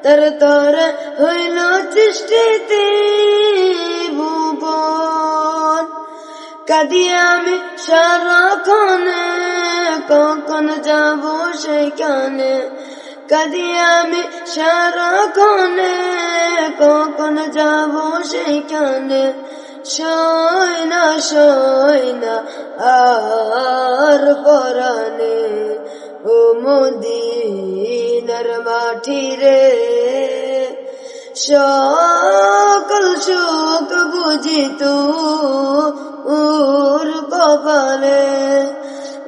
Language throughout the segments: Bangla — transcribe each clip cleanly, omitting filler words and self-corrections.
তর তর হইল সৃষ্টিতে ভুবন। কাঁদি আমি সারাক্ষণে, কখন যাব সেখানে। কাঁদি আমি সারাক্ষণে, কখন যাব সেখানে। সয় না আর পরাণে, ও মদিনার মাটি রে। সকল সুখ বুঝিত ওর কপালে,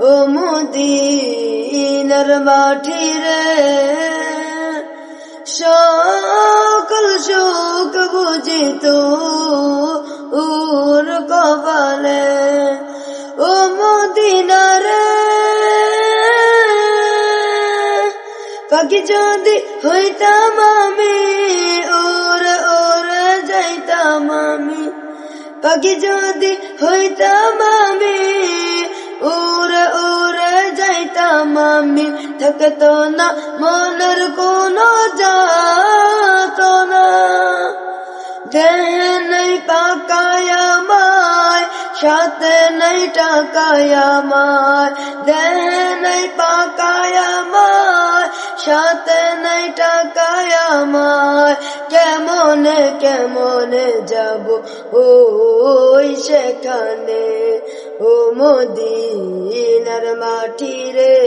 ও মদিনার মাটি রে। সকল সুখ বুঝিত ওর কপালে, ও মদিনা রে। পাখি যদি হইতাম আমি, ওরে ওরে যাইতাম আমি। পাখি যদি হইতাম আমি, ওরে ওরে যাইতাম আমি। থাকতো না মনের কোনো যাতনা, দেহ নাই পাকায় আমায়, সাথে নাই টাকায় আমায়। দেহ নাই পাকায় আমায়, সাথে নাই টাকায় আমায়। কেমনে কেমনে যাব ওই সেখানে, ও মদিনার মাটি রে।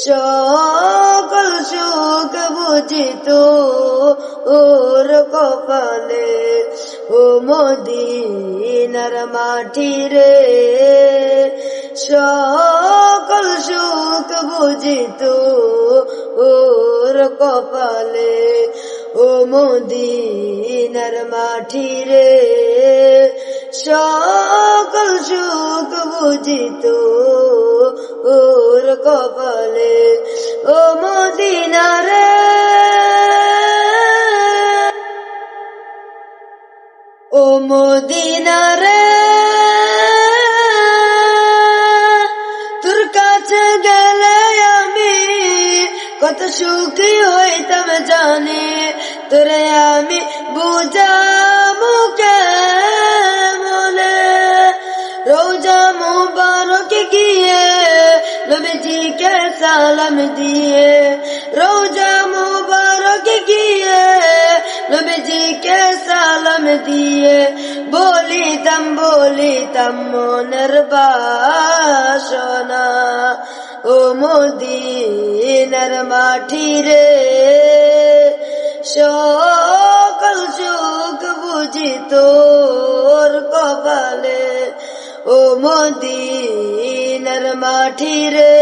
সকল সুখ বুঝিত ওর কপালে, ও মদিনার মাটি রে। সকল সুখ বুঝিত ওর কপালে, ও মদিনার মাটি রে। সকল সুখ বুঝিত ওর কপালে, ও মদিনা রে। ও মদিনা রে, তোর কাছে গেলে আমি কত সুখী হইতাম জানি। তোরে আমি বুঝাবো কেমনে, রোজা মুবারকে গিয়ে নবীজিকে সালাম দিয়ে। রোজা মুবারকে গিয়ে নবীজিকে সালাম দিয়ে। বলিতাম মনের বাসনা, ও মদিনার মাটি রে। সকল সুখ বুঝিত ওর কপালে, ও মদিনার মাটি রে।